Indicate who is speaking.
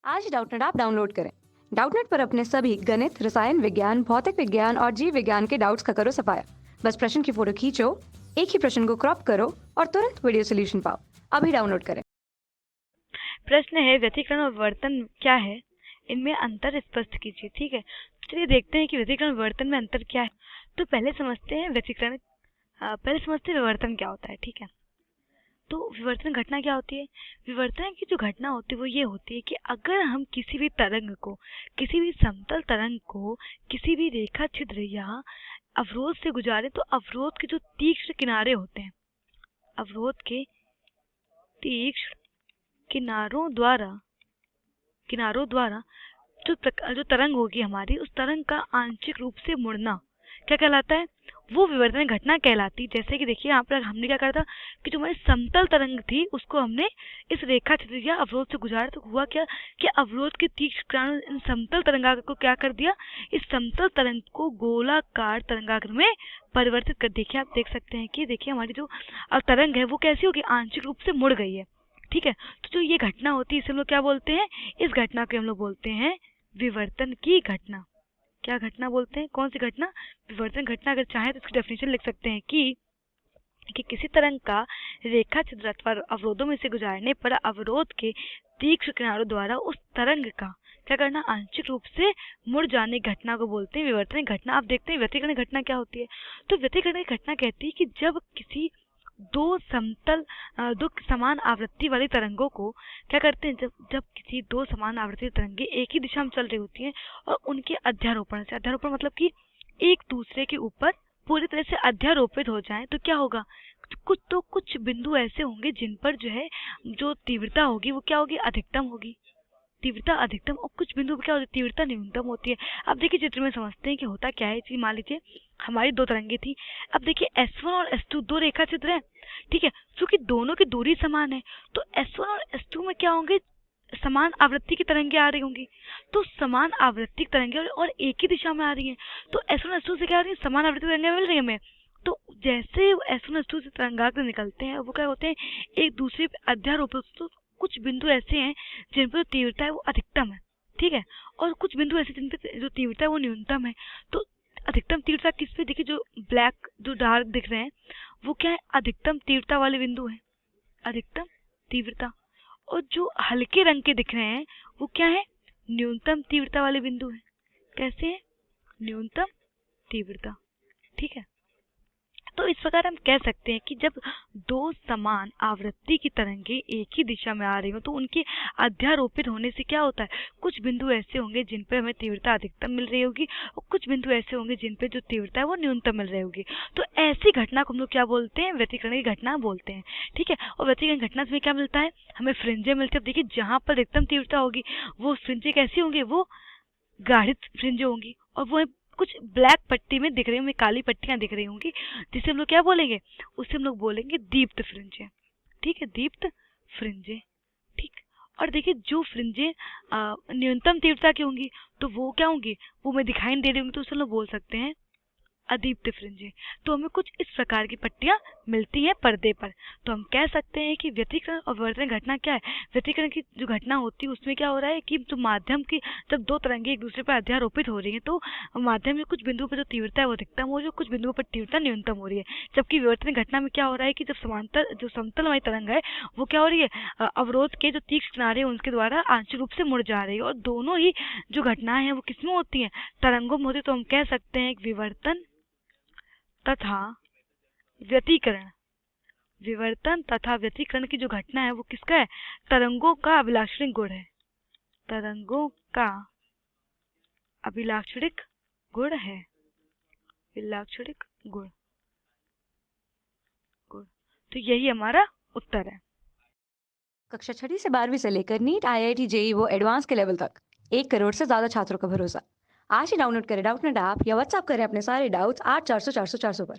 Speaker 1: आज ही Doubtnut app download करें। Doubtnut पर अपने सभी गणित, रसायन विज्ञान, भौतिक विज्ञान और जीव विज्ञान के डाउट्स का करो सफाया। बस प्रश्न की फोटो खींचो, एक ही प्रश्न को क्रॉप करो और तुरंत वीडियो सोल्यूशन पाओ। अभी डाउनलोड करें।
Speaker 2: प्रश्न है व्यतिकरण और विवर्तन क्या है, इनमें अंतर स्पष्ट कीजिए। ठीक है, चलिए देखते हैं कि व्यतिकरण और विवर्तन में अंतर क्या है। तो पहले समझते हैं विवर्तन क्या होता है। ठीक है, तो विवर्तन घटना क्या होती है। विवर्तन की जो घटना होती है वो ये होती है कि अगर हम किसी भी तरंग को, किसी भी समतल तरंग को किसी भी रेखा छिद्र या अवरोध से गुजारे, तो अवरोध के जो तीक्ष्ण किनारे होते हैं, अवरोध के तीक्ष्ण किनारों द्वारा जो तरंग होगी हमारी, उस तरंग का आंशिक रूप से मुड़ना क्या कहलाता है, वो विवर्तन घटना कहलाती है। जैसे कि देखिए यहाँ पर हमने क्या करा था कि जो हमारी समतल तरंग थी उसको हमने इस रेखा छिद्र या अवरोध से गुजारा, तो हुआ क्या कि अवरोध के तीक्ष्ण किरणों इन समतल तरंगाग्र को क्या कर दिया, इस समतल तरंग को गोलाकार तरंगाग्र में परिवर्तित कर। देखिए आप देख सकते हैं कि देखिए हमारी जो तरंग है वो कैसी होगी, आंशिक रूप से मुड़ गई है। ठीक है, तो जो ये घटना होती है इसे हम लोग क्या बोलते हैं, इस घटना को हम लोग बोलते हैं विवर्तन की घटना। क्या घटना बोलते हैं, कौन सी घटना, विवर्तन घटना। अगर चाहे तो इसकी डेफिनेशन लिख सकते हैं कि किसी तरंग का रेखा छिद्र अथवा अवरोधों में से गुजारने पर अवरोध के तीक्ष्ण किनारों द्वारा उस तरंग का क्या करना, आंशिक रूप से मुड़ जाने घटना को बोलते हैं विवर्तन घटना। आप देखते हैं व्यतिकरण घटना क्या होती है। तो व्यतिकरण घटना कहती है कि जब किसी दो समान आवृत्ति वाली तरंगों को क्या करते हैं, जब किसी दो समान आवृत्ति तरंगे एक ही दिशा में चल रही होती हैं और उनके अध्यारोपण मतलब कि एक दूसरे के ऊपर पूरी तरह से अध्यारोपित हो जाएं, तो क्या होगा, कुछ बिंदु ऐसे होंगे जिन पर जो है जो तीव्रता होगी वो क्या होगी, अधिकतम होगी, तीव्रता अधिकतम, और कुछ बिंदु पर क्या होती है, तीव्रता न्यूनतम होती है। अब देखिए चित्र में समझते हैं कि होता क्या है। मान लीजिए हमारी दो तरंगे थी। अब देखिए S1 और S2 दो रेखा चित्र है। ठीक है, क्योंकि दोनों की दूरी समान है तो S1 और S2 में क्या होंगे, समान आवृत्ति की तरंगे आ रही होंगी। तो समान आवृत्ति की तरंगे और एक ही दिशा में आ रही हैं, तो S1 और S2 से क्या हो रही है, समान आवृत्ति तरंगे मिल रही है हमें। तो जैसे S1 और S2 से तरंगाग्र निकलते हैं वो क्या होते हैं, एक दूसरे पर अध्यारोपित। तो कुछ बिंदु ऐसे हैं जिन पर तीव्रता है वो अधिकतम है। ठीक है, और कुछ बिंदु ऐसे जिन पर जो तीव्रता है वो न्यूनतम है। तो अधिकतम तीव्रता किस पे, देखिए जो ब्लैक जो डार्क दिख रहे हैं वो क्या है, अधिकतम तीव्रता वाले बिंदु है, अधिकतम तीव्रता। और जो हल्के रंग के दिख रहे हैं वो क्या है, न्यूनतम तीव्रता वाले बिंदु है। कैसे है, न्यूनतम तीव्रता। ठीक है, तो इस प्रकार हम कह सकते हैं कि जब दो समान आवृत्ति की तरंगे एक ही दिशा में आ रही हो तो उनके अध्यारोपित होने से क्या होता है, कुछ बिंदु ऐसे होंगे जिन पर हमें तीव्रता अधिकतम मिल रही होगी और कुछ बिंदु ऐसे होंगे जिन पर जो तीव्रता है वो न्यूनतम मिल रही होगी। तो ऐसी घटना को हम लोग क्या बोलते हैं, व्यतिकरण की घटना बोलते हैं। ठीक है, और व्यतिकरण घटना में क्या मिलता है, हमें फ्रिंजें मिलती है। देखिए जहाँ पर अधिकतम तीव्रता होगी वो फ्रिंजें कैसी होंगी, वो गाढ़ित फ्रिंजें होंगी, और वो कुछ ब्लैक पट्टी में दिख रही होंगी, काली पट्टियां दिख रही होंगी, जिसे हम लोग क्या बोलेंगे, उसे हम लोग बोलेंगे दीप्त फ्रिंजें। ठीक है, दीप्त फ्रिंजें। ठीक, और देखिए जो फ्रिंजें न्यूनतम तीव्रता की होंगी तो वो क्या होंगी, वो हमें दिखाई नहीं दे रही होंगी, तो उसे हम लोग बोल सकते हैं अदीप्त फ्रिंजें। तो हमें कुछ इस प्रकार की पट्टियां मिलती हैं पर्दे पर। तो हम कह सकते हैं कि व्यतिकरण और विवर्तन घटना क्या है, व्यतिकरण की जो घटना होती है उसमें क्या हो रहा है कि जो माध्यम की, जब दो तरंगे एक दूसरे पर अध्यारोपित हो रही हैं तो माध्यम में कुछ बिंदुओं पर जो तीव्रता है वो अधिकतम हो रही है, कुछ बिंदुओं पर तीव्रता न्यूनतम हो रही है। जबकि विवर्तन घटना में क्या हो रहा है कि जब जो समतल वाली तरंग है वो क्या हो रही है, अवरोध के जो तीक्ष्ण किनारे हैं उनके द्वारा आंशिक रूप से मुड़ जा रही है, और दोनों ही जो घटनाएं हैं वो किसमें होती हैं, तरंगों में होती है। तो हम कह सकते हैं विवर्तन तथा व्यतिकरण, विवर्तन तथा व्यतिकरण की जो घटना है वो किसका है, तरंगों का अभिलाक्षणिक गुण है, तरंगों का अभिलाक्षणिक गुण है, अभिलाक्षणिक गुण। तो यही हमारा उत्तर है।
Speaker 1: कक्षा 6 से 12वीं से लेकर नीट, IIT, JEE वो एडवांस के लेवल तक 1 करोड़ से ज्यादा छात्रों का भरोसा। आज ही डाउनलोड करें डाउटनेट ऐप या व्हाट्सएप करें अपने सारे डाउट्स 8400 400 400 पर।